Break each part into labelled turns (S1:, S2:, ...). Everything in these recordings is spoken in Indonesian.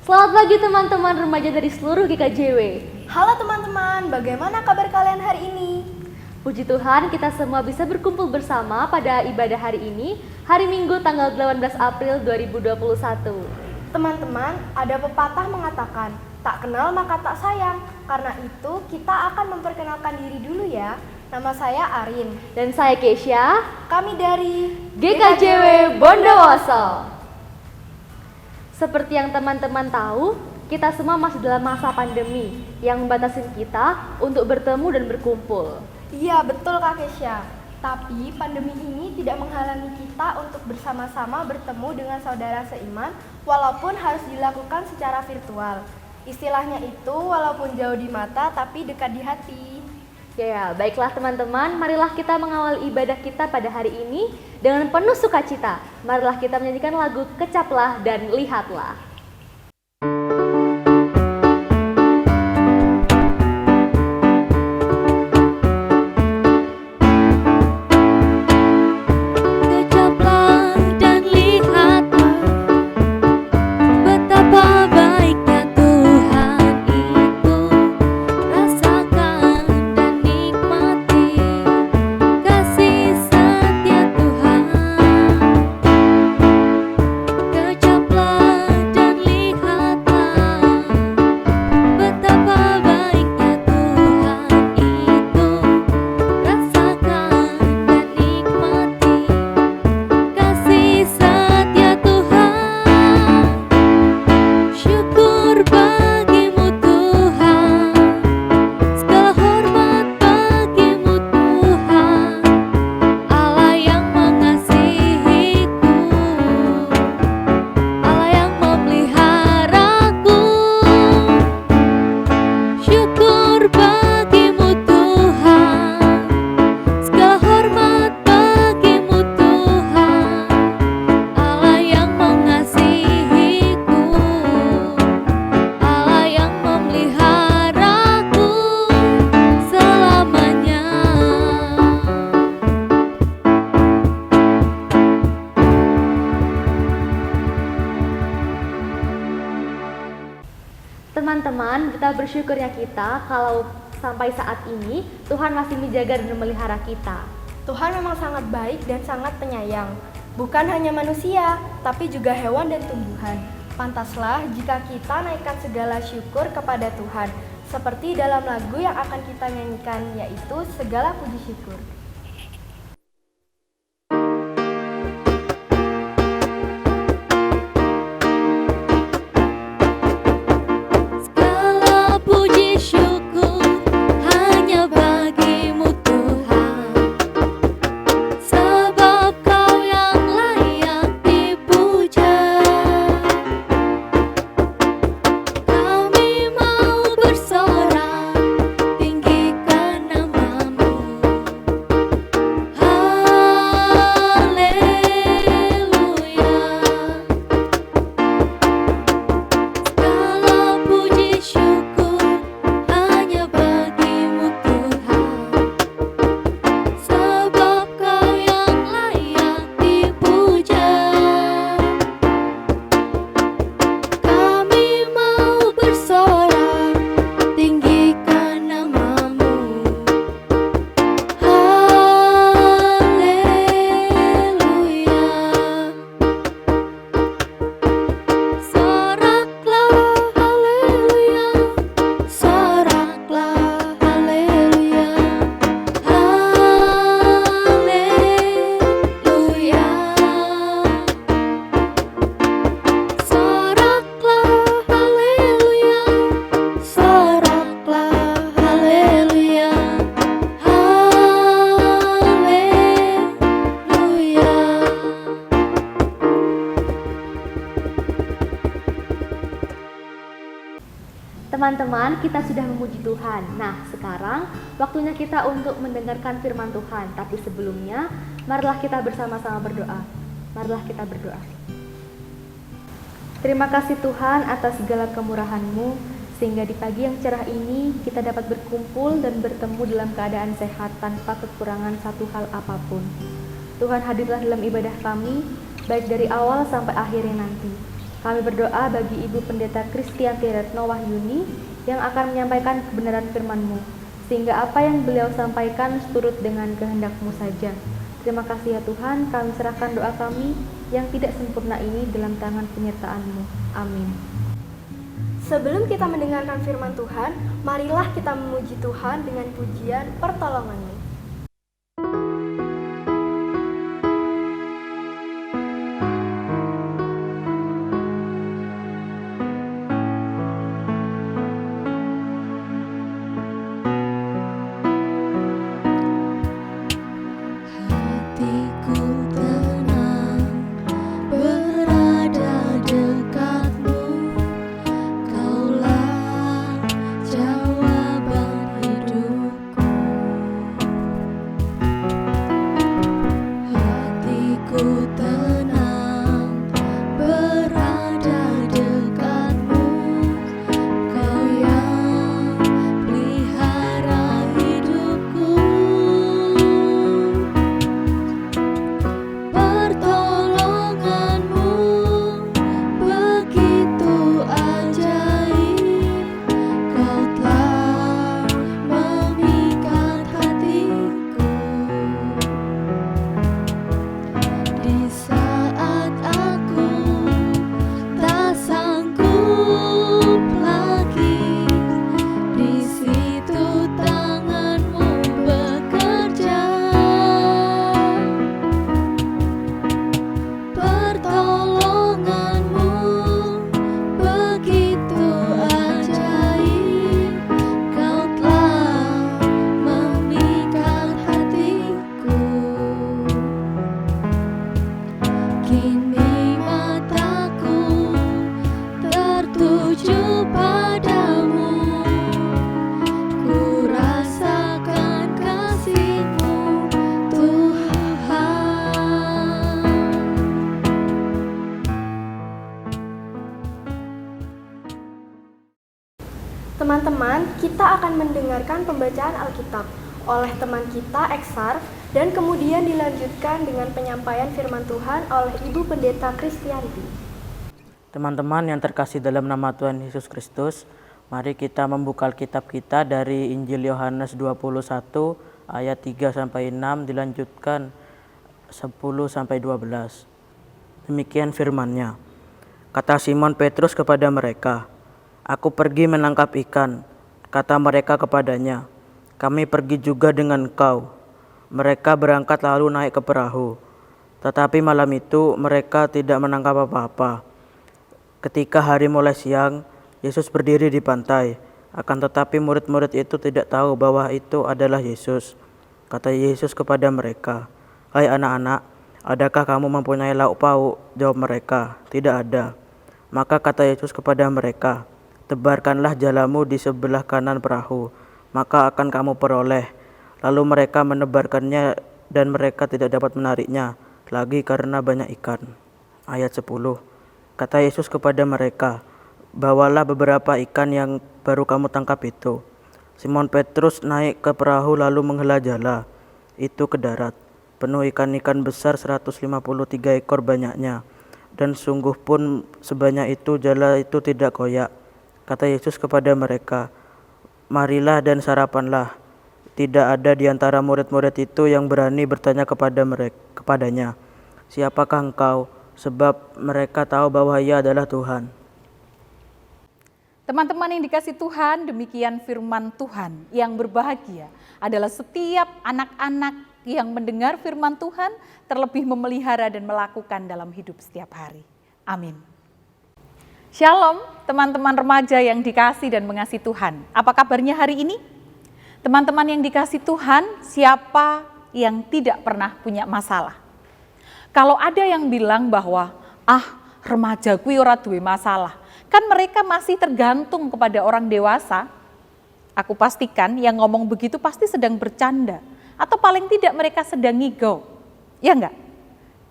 S1: Selamat pagi teman-teman remaja dari seluruh GKJW.
S2: Halo teman-teman, bagaimana kabar kalian hari ini?
S1: Puji Tuhan kita semua bisa berkumpul bersama pada ibadah hari ini, hari Minggu tanggal 18 April 2021.
S2: Teman-teman, ada pepatah mengatakan, tak kenal maka tak sayang. Karena itu kita akan memperkenalkan diri dulu ya. Nama saya Arin.
S1: Dan saya Kesha.
S2: Kami dari
S1: GKJW Bondowoso. Seperti yang teman-teman tahu, kita semua masih dalam masa pandemi yang membatasi kita untuk bertemu dan berkumpul.
S2: Iya betul Kak Kesha. Tapi pandemi ini tidak menghalangi kita untuk bersama-sama bertemu dengan saudara seiman walaupun harus dilakukan secara virtual. Istilahnya itu walaupun jauh di mata tapi dekat di hati.
S1: Ya, baiklah teman-teman, marilah kita mengawali ibadah kita pada hari ini dengan penuh sukacita. Marilah kita menyanyikan lagu Kecaplah dan Lihatlah. Teman-teman, kita bersyukur ya kita kalau sampai saat ini Tuhan masih menjaga dan memelihara kita.
S2: Tuhan memang sangat baik dan sangat penyayang. Bukan hanya manusia, tapi juga hewan dan tumbuhan. Pantaslah jika kita naikkan segala syukur kepada Tuhan. Seperti dalam lagu yang akan kita nyanyikan, yaitu Segala Puji Syukur.
S1: Teman-teman, kita sudah memuji Tuhan. Nah, sekarang waktunya kita untuk mendengarkan firman Tuhan. Tapi sebelumnya, marilah kita bersama-sama berdoa. Marilah kita berdoa. Terima kasih Tuhan atas segala kemurahan-Mu, sehingga di pagi yang cerah ini kita dapat berkumpul dan bertemu dalam keadaan sehat tanpa kekurangan satu hal apapun. Tuhan hadirlah dalam ibadah kami, baik dari awal sampai akhirnya nanti. Kami berdoa bagi Ibu Pendeta Kristianti Retno Wahyuni yang akan menyampaikan kebenaran firman-Mu, sehingga apa yang beliau sampaikan seturut dengan kehendak-Mu saja. Terima kasih ya Tuhan, kami serahkan doa kami yang tidak sempurna ini dalam tangan penyertaan-Mu. Amin.
S2: Sebelum kita mendengarkan firman Tuhan, marilah kita memuji Tuhan dengan pujian pertolongan-Mu. Teman-teman, kita akan mendengarkan pembacaan Alkitab oleh teman kita Eksar dan kemudian dilanjutkan dengan penyampaian firman Tuhan oleh Ibu Pendeta Kristianti.
S3: Teman-teman yang terkasih dalam nama Tuhan Yesus Kristus, mari kita membuka Alkitab kita dari Injil Yohanes 21 ayat 3-6 dilanjutkan 10-12. Demikian firman-Nya. Kata Simon Petrus kepada mereka, "Aku pergi menangkap ikan." Kata mereka kepadanya, "Kami pergi juga dengan engkau." Mereka berangkat lalu naik ke perahu. Tetapi malam itu mereka tidak menangkap apa-apa. Ketika hari mulai siang, Yesus berdiri di pantai. Akan tetapi murid-murid itu tidak tahu bahwa itu adalah Yesus. Kata Yesus kepada mereka, "Hai anak-anak, adakah kamu mempunyai lauk pauk?" Jawab mereka, "Tidak ada." Maka kata Yesus kepada mereka, "Tebarkanlah jalamu di sebelah kanan perahu, maka akan kamu peroleh." Lalu mereka menebarkannya dan mereka tidak dapat menariknya lagi karena banyak ikan. Ayat 10. Kata Yesus kepada mereka, "Bawalah beberapa ikan yang baru kamu tangkap itu." Simon Petrus naik ke perahu lalu menghela jala itu ke darat, penuh ikan-ikan besar 153 ekor banyaknya, dan sungguh pun sebanyak itu jala itu tidak koyak. Kata Yesus kepada mereka, "Marilah dan sarapanlah." Tidak ada di antara murid-murid itu yang berani bertanya kepadanya, "Siapakah engkau?" Sebab mereka tahu bahwa Ia adalah Tuhan.
S4: Teman-teman yang dikasih Tuhan, demikian firman Tuhan. Yang berbahagia adalah setiap anak-anak yang mendengar firman Tuhan, terlebih memelihara dan melakukan dalam hidup setiap hari. Amin. Shalom teman-teman remaja yang dikasih dan mengasihi Tuhan. Apa kabarnya hari ini? Teman-teman yang dikasih Tuhan, siapa yang tidak pernah punya masalah? Kalau ada yang bilang bahwa, remaja kuwi ora duwe masalah, kan mereka masih tergantung kepada orang dewasa. Aku pastikan yang ngomong begitu pasti sedang bercanda, atau paling tidak mereka sedang ngigau. Ya enggak?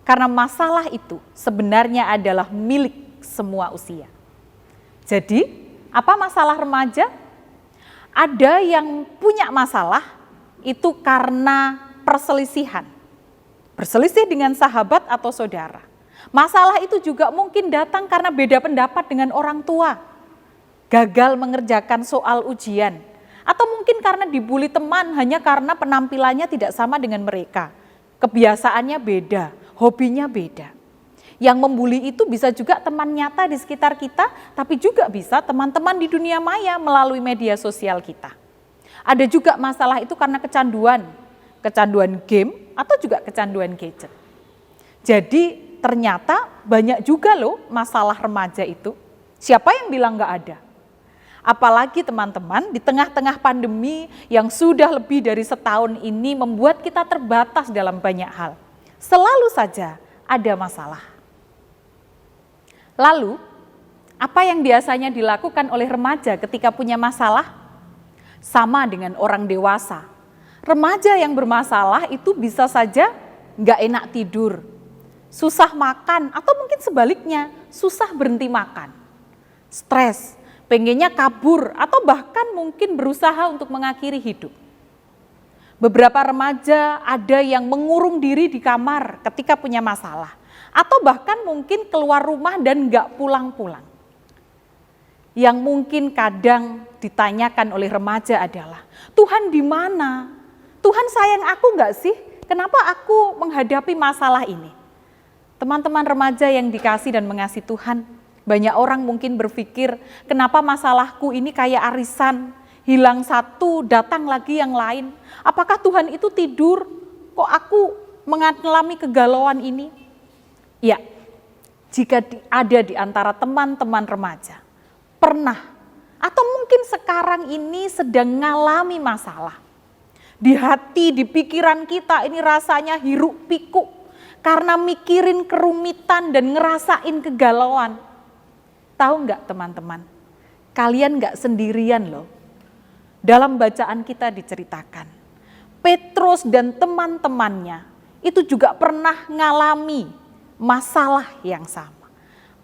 S4: Karena masalah itu sebenarnya adalah milik semua usia. Jadi, apa masalah remaja? Ada yang punya masalah itu karena perselisihan. Berselisih dengan sahabat atau saudara. Masalah itu juga mungkin datang karena beda pendapat dengan orang tua, gagal mengerjakan soal ujian, atau mungkin karena dibully teman hanya karena penampilannya tidak sama dengan mereka. Kebiasaannya beda, hobinya beda. Yang membuli itu bisa juga teman nyata di sekitar kita, tapi juga bisa teman-teman di dunia maya melalui media sosial kita. Ada juga masalah itu karena kecanduan game atau juga kecanduan gadget. Jadi ternyata banyak juga loh masalah remaja itu. Siapa yang bilang nggak ada? Apalagi teman-teman di tengah-tengah pandemi yang sudah lebih dari setahun ini membuat kita terbatas dalam banyak hal. Selalu saja ada masalah. Lalu, apa yang biasanya dilakukan oleh remaja ketika punya masalah? Sama dengan orang dewasa. Remaja yang bermasalah itu bisa saja nggak enak tidur, susah makan, atau mungkin sebaliknya, susah berhenti makan. Stres, pengennya kabur, atau bahkan mungkin berusaha untuk mengakhiri hidup. Beberapa remaja ada yang mengurung diri di kamar ketika punya masalah. Atau bahkan mungkin keluar rumah dan nggak pulang-pulang. Yang mungkin kadang ditanyakan oleh remaja adalah, Tuhan di mana? Tuhan sayang aku nggak sih? Kenapa aku menghadapi masalah ini? Teman-teman remaja yang dikasih dan mengasihi Tuhan, banyak orang mungkin berpikir, kenapa masalahku ini kayak arisan, hilang satu, datang lagi yang lain. Apakah Tuhan itu tidur? Kok aku mengalami kegalauan ini? Ya, jika ada di antara teman-teman remaja, pernah atau mungkin sekarang ini sedang mengalami masalah. Di hati, di pikiran kita ini rasanya hiruk pikuk karena mikirin kerumitan dan ngerasain kegalauan. Tahu nggak teman-teman, kalian nggak sendirian loh. Dalam bacaan kita diceritakan, Petrus dan teman-temannya itu juga pernah ngalami masalah yang sama.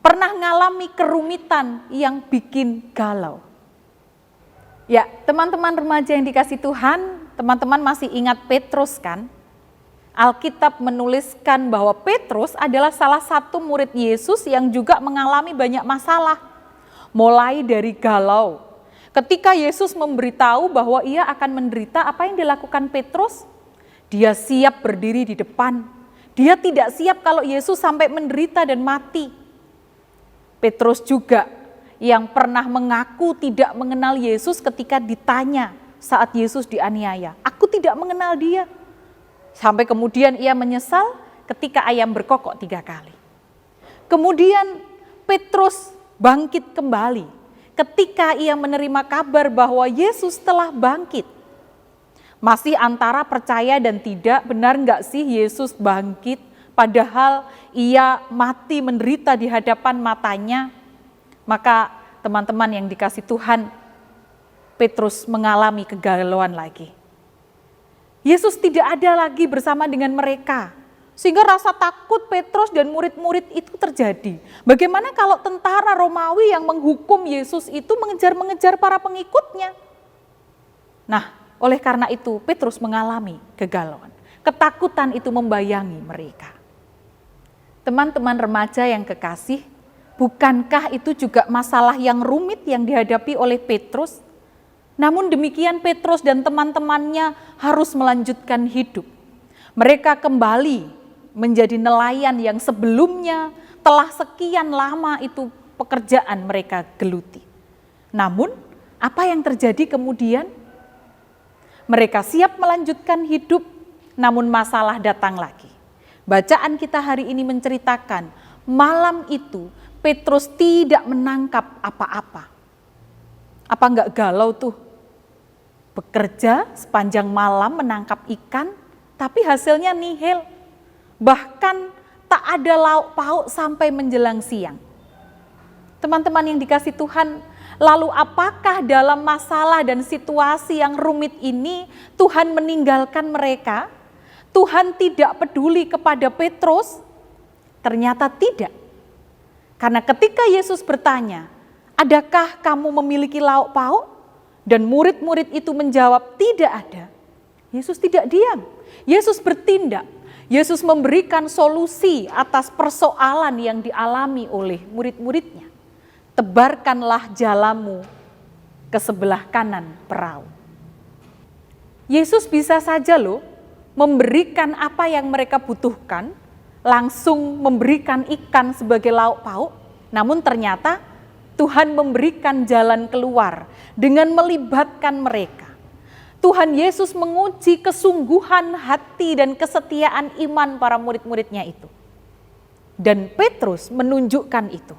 S4: Pernah ngalami kerumitan yang bikin galau. Ya, teman-teman remaja yang dikasih Tuhan, teman-teman masih ingat Petrus kan? Alkitab menuliskan bahwa Petrus adalah salah satu murid Yesus yang juga mengalami banyak masalah. Mulai dari galau. Ketika Yesus memberitahu bahwa ia akan menderita, apa yang dilakukan Petrus? Dia siap berdiri di depan. Dia tidak siap kalau Yesus sampai menderita dan mati. Petrus juga yang pernah mengaku tidak mengenal Yesus ketika ditanya saat Yesus dianiaya. Aku tidak mengenal dia. Sampai kemudian ia menyesal ketika ayam berkokok 3 kali. Kemudian Petrus bangkit kembali ketika ia menerima kabar bahwa Yesus telah bangkit. Masih antara percaya dan tidak, benar nggak sih Yesus bangkit, padahal ia mati menderita di hadapan matanya. Maka teman-teman yang dikasih Tuhan, Petrus mengalami kegalauan lagi. Yesus tidak ada lagi bersama dengan mereka, sehingga rasa takut Petrus dan murid-murid itu terjadi. Bagaimana kalau tentara Romawi yang menghukum Yesus itu mengejar-mengejar para pengikutnya? Nah, oleh karena itu, Petrus mengalami kegalauan. Ketakutan itu membayangi mereka. Teman-teman remaja yang kekasih, bukankah itu juga masalah yang rumit yang dihadapi oleh Petrus? Namun demikian Petrus dan teman-temannya harus melanjutkan hidup. Mereka kembali menjadi nelayan yang sebelumnya telah sekian lama itu pekerjaan mereka geluti. Namun, apa yang terjadi kemudian? Mereka siap melanjutkan hidup, namun masalah datang lagi. Bacaan kita hari ini menceritakan, malam itu Petrus tidak menangkap apa-apa. Apa enggak galau tuh? Bekerja sepanjang malam menangkap ikan, tapi hasilnya nihil. Bahkan tak ada lauk pauk sampai menjelang siang. Teman-teman yang dikasih Tuhan, lalu apakah dalam masalah dan situasi yang rumit ini Tuhan meninggalkan mereka? Tuhan tidak peduli kepada Petrus? Ternyata tidak. Karena ketika Yesus bertanya, adakah kamu memiliki lauk pauk? Dan murid-murid itu menjawab, tidak ada. Yesus tidak diam. Yesus bertindak. Yesus memberikan solusi atas persoalan yang dialami oleh murid-muridnya. Tebarkanlah jalamu ke sebelah kanan perahu. Yesus bisa saja loh memberikan apa yang mereka butuhkan, langsung memberikan ikan sebagai lauk pauk, namun ternyata Tuhan memberikan jalan keluar dengan melibatkan mereka. Tuhan Yesus menguji kesungguhan hati dan kesetiaan iman para murid-muridnya itu. Dan Petrus menunjukkan itu.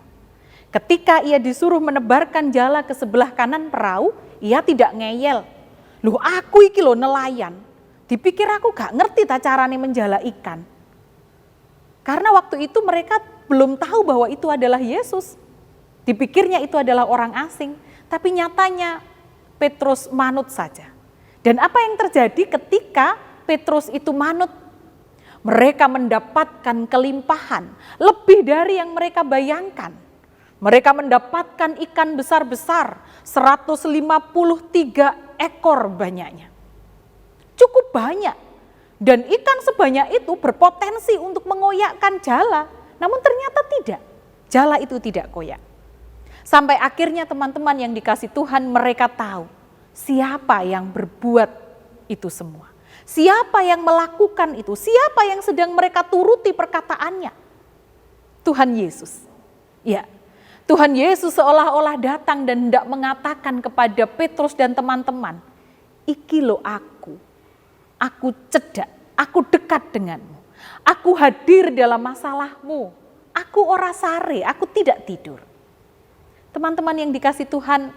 S4: Ketika ia disuruh menebarkan jala ke sebelah kanan perahu, ia tidak ngeyel. Loh aku iki loh nelayan, dipikir aku gak ngerti ta carane menjala ikan. Karena waktu itu mereka belum tahu bahwa itu adalah Yesus. Dipikirnya itu adalah orang asing, tapi nyatanya Petrus manut saja. Dan apa yang terjadi ketika Petrus itu manut? Mereka mendapatkan kelimpahan, lebih dari yang mereka bayangkan. Mereka mendapatkan ikan besar-besar, 153 ekor banyaknya. Cukup banyak. Dan ikan sebanyak itu berpotensi untuk mengoyakkan jala. Namun ternyata tidak. Jala itu tidak koyak. Sampai akhirnya teman-teman yang dikasih Tuhan, mereka tahu siapa yang berbuat itu semua. Siapa yang melakukan itu? Siapa yang sedang mereka turuti perkataannya? Tuhan Yesus. Ya, Tuhan Yesus seolah-olah datang dan hendak mengatakan kepada Petrus dan teman-teman, iki lo aku cedak, aku dekat denganmu. Aku hadir dalam masalahmu. Aku ora sare, aku tidak tidur. Teman-teman yang dikasih Tuhan,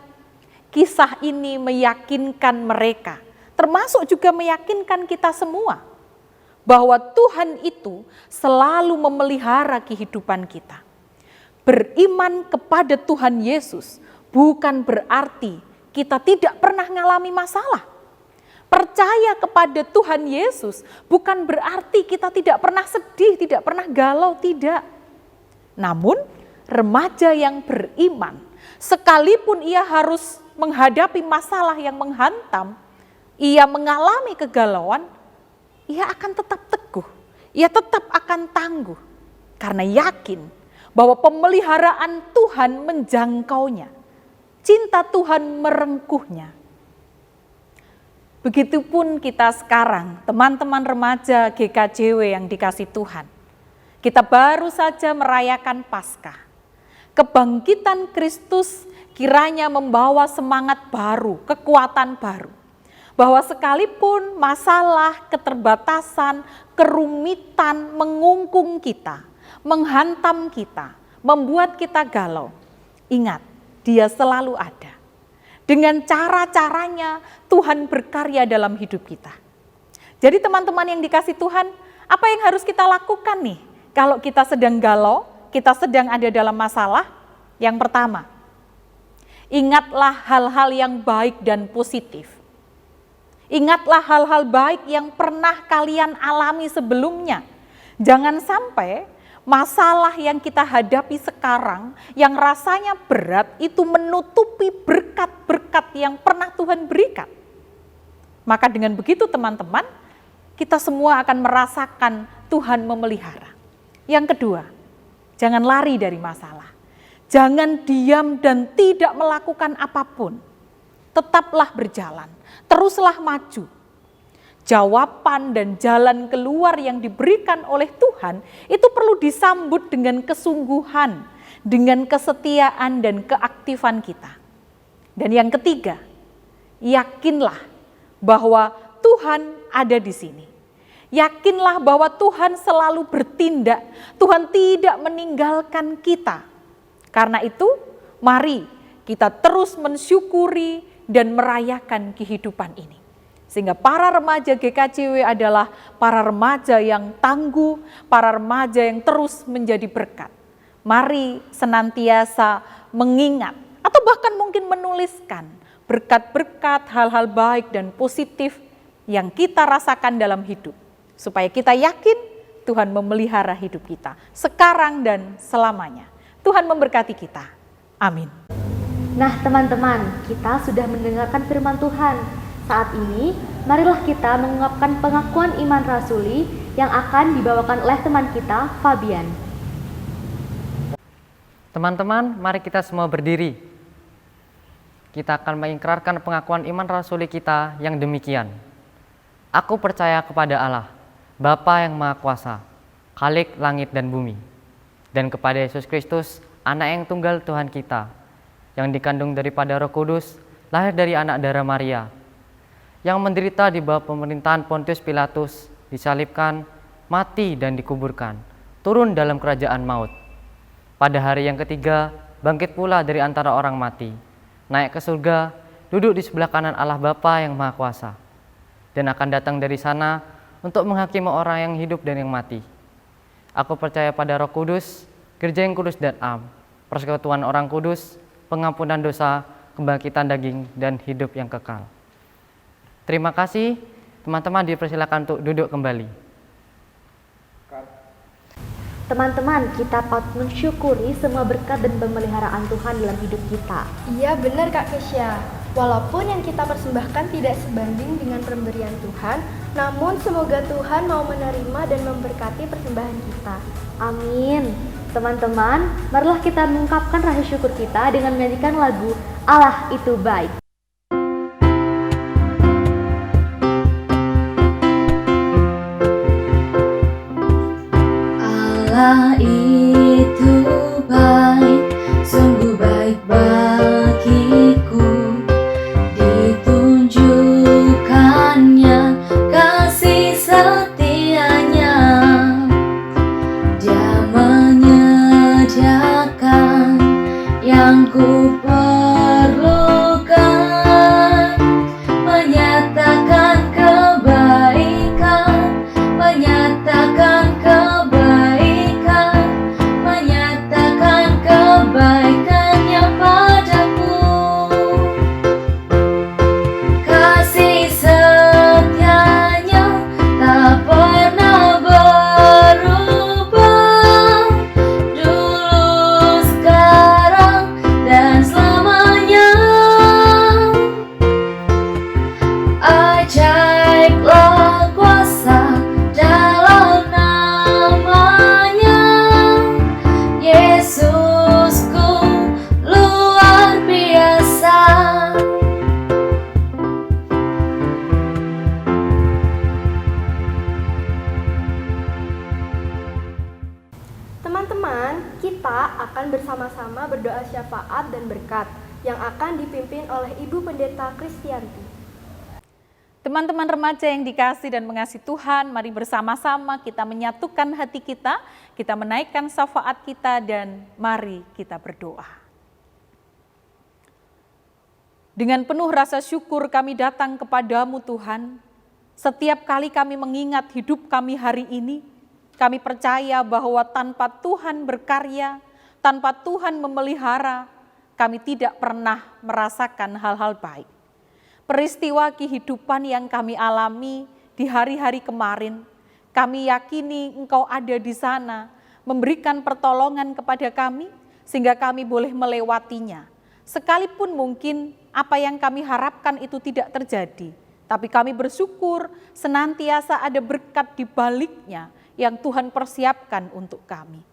S4: kisah ini meyakinkan mereka, termasuk juga meyakinkan kita semua, bahwa Tuhan itu selalu memelihara kehidupan kita. Beriman kepada Tuhan Yesus bukan berarti kita tidak pernah mengalami masalah. Percaya kepada Tuhan Yesus bukan berarti kita tidak pernah sedih, tidak pernah galau, tidak. Namun remaja yang beriman, sekalipun ia harus menghadapi masalah yang menghantam, ia mengalami kegalauan, ia akan tetap teguh, ia tetap akan tangguh, karena yakin bahwa pemeliharaan Tuhan menjangkaunya, cinta Tuhan merengkuhnya. Begitupun kita sekarang, teman-teman remaja GKJW yang dikasih Tuhan. Kita baru saja merayakan Paskah. Kebangkitan Kristus kiranya membawa semangat baru, kekuatan baru. Bahwa sekalipun masalah, keterbatasan, kerumitan mengungkung kita, menghantam kita, membuat kita galau. Ingat, Dia selalu ada. Dengan cara-caranya Tuhan berkarya dalam hidup kita. Jadi teman-teman yang dikasih Tuhan, apa yang harus kita lakukan nih? Kalau kita sedang galau, kita sedang ada dalam masalah. Yang pertama, ingatlah hal-hal yang baik dan positif. Ingatlah hal-hal baik yang pernah kalian alami sebelumnya. Jangan sampai masalah yang kita hadapi sekarang yang rasanya berat itu menutupi berkat-berkat yang pernah Tuhan berikan. Maka dengan begitu teman-teman, kita semua akan merasakan Tuhan memelihara. Yang kedua, jangan lari dari masalah. Jangan diam dan tidak melakukan apapun. Tetaplah berjalan, teruslah maju. Jawaban dan jalan keluar yang diberikan oleh Tuhan itu perlu disambut dengan kesungguhan, dengan kesetiaan dan keaktifan kita. Dan yang ketiga, yakinlah bahwa Tuhan ada di sini. Yakinlah bahwa Tuhan selalu bertindak, Tuhan tidak meninggalkan kita. Karena itu, mari kita terus mensyukuri dan merayakan kehidupan ini. Sehingga para remaja GKJW adalah para remaja yang tangguh, para remaja yang terus menjadi berkat. Mari senantiasa mengingat atau bahkan mungkin menuliskan berkat-berkat, hal-hal baik dan positif yang kita rasakan dalam hidup. Supaya kita yakin Tuhan memelihara hidup kita sekarang dan selamanya. Tuhan memberkati kita. Amin.
S1: Nah teman-teman, kita sudah mendengarkan firman Tuhan. Saat ini, marilah kita mengungkapkan pengakuan iman rasuli yang akan dibawakan oleh teman kita, Fabian.
S5: Teman-teman, mari kita semua berdiri. Kita akan mengikrarkan pengakuan iman rasuli kita yang demikian. Aku percaya kepada Allah, Bapa yang Maha Kuasa, Khalik langit dan bumi, dan kepada Yesus Kristus, Anak yang tunggal Tuhan kita, yang dikandung daripada Roh Kudus, lahir dari anak darah Maria, yang menderita di bawah pemerintahan Pontius Pilatus, disalibkan, mati dan dikuburkan, turun dalam kerajaan maut. Pada hari yang ketiga, bangkit pula dari antara orang mati, naik ke surga, duduk di sebelah kanan Allah Bapa yang Maha Kuasa, dan akan datang dari sana untuk menghakimi orang yang hidup dan yang mati. Aku percaya pada Roh Kudus, Gereja yang kudus dan am, persekutuan orang kudus, pengampunan dosa, kebangkitan daging, dan hidup yang kekal. Terima kasih, teman-teman dipersilakan untuk duduk kembali.
S1: Teman-teman, kita patut mensyukuri semua berkat dan pemeliharaan Tuhan dalam hidup kita.
S2: Iya benar Kak Kesya. Walaupun yang kita persembahkan tidak sebanding dengan pemberian Tuhan, namun semoga Tuhan mau menerima dan memberkati persembahan kita.
S1: Amin. Teman-teman, marilah kita mengungkapkan rasa syukur kita dengan menyanyikan lagu Allah Itu Baik.
S6: Allah itu baik, sungguh baik bagiku, ditunjukkannya kasih setianya. Dia menyediakan yang ku perlukan, menyatakan kebaikan, menyatakan kebaikan, menyatakan kebaikannya padaku. Kasih setianya tak pernah berubah, dulu, sekarang, dan selamanya. Ajaiblah kuasa dalam namanya, Yesusku luar biasa.
S2: Teman-teman, kita akan bersama-sama berdoa syafaat dan berkat yang akan dipimpin oleh Ibu Pendeta Kristianti.
S4: Teman-teman remaja yang dikasih dan mengasihi Tuhan, mari bersama-sama kita menyatukan hati kita menaikkan syafaat kita, dan mari kita berdoa. Dengan penuh rasa syukur kami datang kepadamu Tuhan. Setiap kali kami mengingat hidup kami hari ini, kami percaya bahwa tanpa Tuhan berkarya, tanpa Tuhan memelihara, kami tidak pernah merasakan hal-hal baik. Peristiwa kehidupan yang kami alami di hari-hari kemarin, kami yakini Engkau ada di sana, memberikan pertolongan kepada kami, sehingga kami boleh melewatinya. Sekalipun mungkin apa yang kami harapkan itu tidak terjadi, tapi kami bersyukur senantiasa ada berkat di baliknya yang Tuhan persiapkan untuk kami.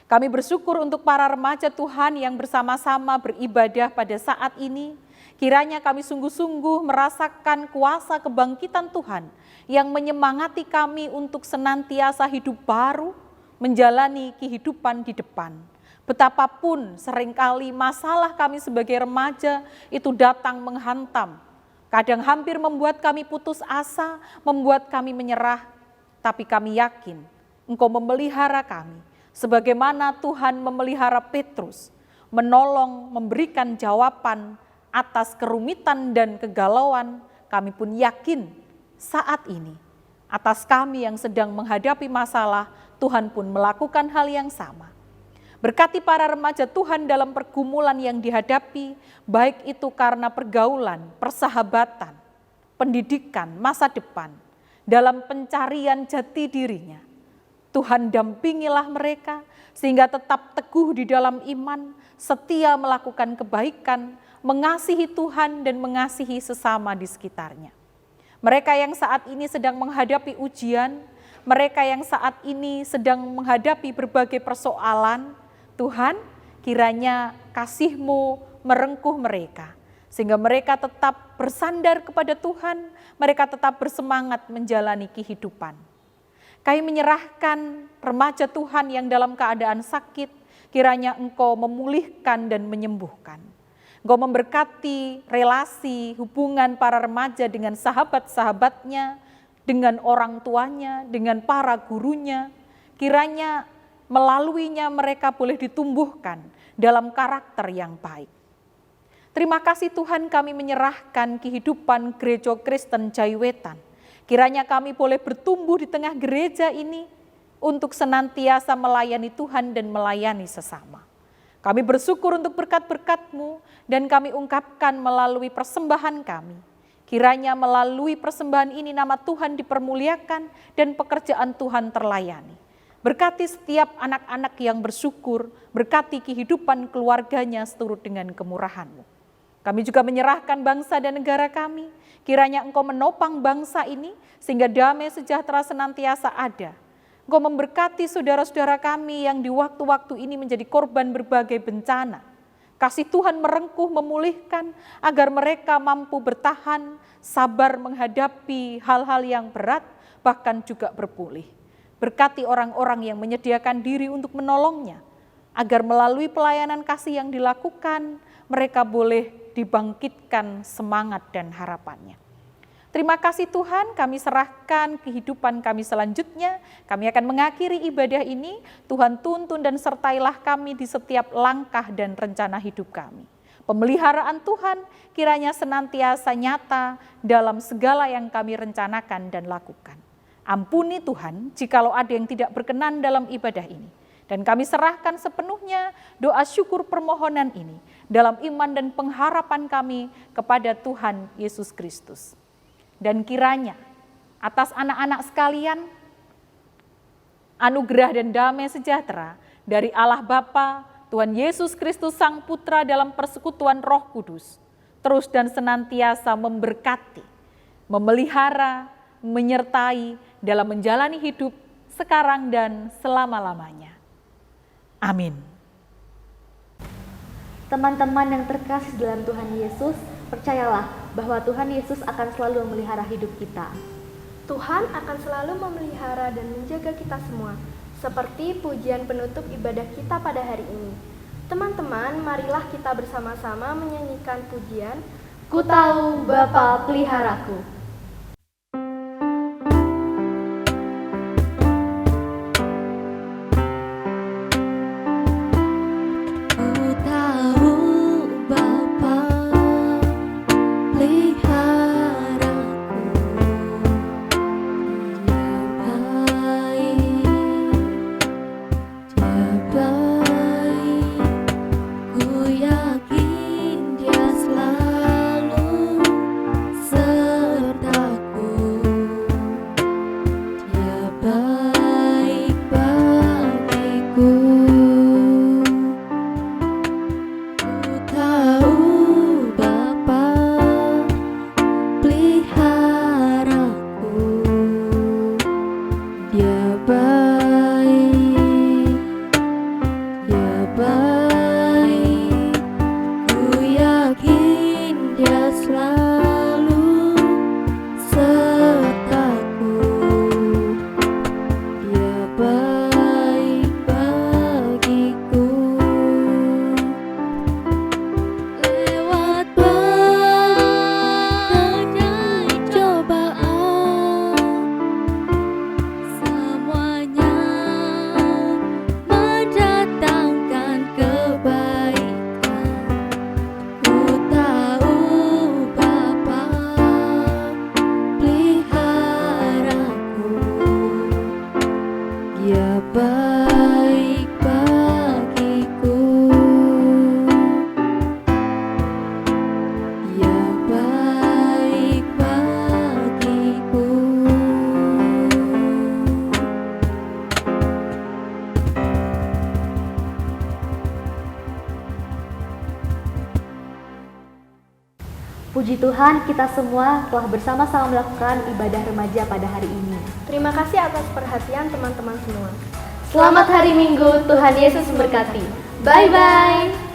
S4: Kami bersyukur untuk para remaja Tuhan yang bersama-sama beribadah pada saat ini. Kiranya kami sungguh-sungguh merasakan kuasa kebangkitan Tuhan yang menyemangati kami untuk senantiasa hidup baru, menjalani kehidupan di depan. Betapapun seringkali masalah kami sebagai remaja itu datang menghantam. Kadang hampir membuat kami putus asa, membuat kami menyerah. Tapi kami yakin Engkau memelihara kami. Sebagaimana Tuhan memelihara Petrus, menolong, memberikan jawaban atas kerumitan dan kegalauan, kami pun yakin saat ini atas kami yang sedang menghadapi masalah, Tuhan pun melakukan hal yang sama. Berkati para remaja Tuhan dalam pergumulan yang dihadapi, baik itu karena pergaulan, persahabatan, pendidikan, masa depan, dalam pencarian jati dirinya. Tuhan dampingilah mereka sehingga tetap teguh di dalam iman, setia melakukan kebaikan, mengasihi Tuhan dan mengasihi sesama di sekitarnya. Mereka yang saat ini sedang menghadapi ujian, mereka yang saat ini sedang menghadapi berbagai persoalan, Tuhan, kiranya kasih-Mu merengkuh mereka, sehingga mereka tetap bersandar kepada Tuhan, mereka tetap bersemangat menjalani kehidupan. Kami menyerahkan remaja Tuhan yang dalam keadaan sakit, kiranya Engkau memulihkan dan menyembuhkan. Engkau memberkati relasi, hubungan para remaja dengan sahabat-sahabatnya, dengan orang tuanya, dengan para gurunya. Kiranya melaluinya mereka boleh ditumbuhkan dalam karakter yang baik. Terima kasih Tuhan, kami menyerahkan kehidupan Gereja Kristen Jaiwetan. Kiranya kami boleh bertumbuh di tengah gereja ini untuk senantiasa melayani Tuhan dan melayani sesama. Kami bersyukur untuk berkat-berkat-Mu dan kami ungkapkan melalui persembahan kami. Kiranya melalui persembahan ini nama Tuhan dipermuliakan dan pekerjaan Tuhan terlayani. Berkati setiap anak-anak yang bersyukur, berkati kehidupan keluarganya seturut dengan kemurahan-Mu. Kami juga menyerahkan bangsa dan negara kami. Kiranya Engkau menopang bangsa ini sehingga damai sejahtera senantiasa ada. Engkau memberkati saudara-saudara kami yang di waktu-waktu ini menjadi korban berbagai bencana. Kasih Tuhan merengkuh, memulihkan agar mereka mampu bertahan, sabar menghadapi hal-hal yang berat, bahkan juga berpulih. Berkati orang-orang yang menyediakan diri untuk menolongnya, agar melalui pelayanan kasih yang dilakukan, mereka boleh dibangkitkan semangat dan harapannya. Terima kasih Tuhan, kami serahkan kehidupan kami selanjutnya. Kami akan mengakhiri ibadah ini. Tuhan tuntun dan sertailah kami di setiap langkah dan rencana hidup kami. Pemeliharaan Tuhan kiranya senantiasa nyata dalam segala yang kami rencanakan dan lakukan. Ampuni Tuhan jikalau ada yang tidak berkenan dalam ibadah ini. Dan kami serahkan sepenuhnya doa syukur permohonan ini dalam iman dan pengharapan kami kepada Tuhan Yesus Kristus. Dan kiranya atas anak-anak sekalian, anugerah dan damai sejahtera dari Allah Bapa, Tuhan Yesus Kristus Sang Putra dalam persekutuan Roh Kudus, terus dan senantiasa memberkati, memelihara, menyertai dalam menjalani hidup sekarang dan selama-lamanya. Amin.
S1: Teman-teman yang terkasih dalam Tuhan Yesus, percayalah bahwa Tuhan Yesus akan selalu memelihara hidup kita.
S2: Tuhan akan selalu memelihara dan menjaga kita semua, seperti pujian penutup ibadah kita pada hari ini. Teman-teman, marilah kita bersama-sama menyanyikan pujian
S1: Ku tahu Bapa peliharaku. Puji Tuhan, kita semua telah bersama-sama melakukan ibadah remaja pada hari ini.
S2: Terima kasih atas perhatian teman-teman semua.
S6: Selamat hari Minggu, Tuhan Yesus memberkati. Bye-bye.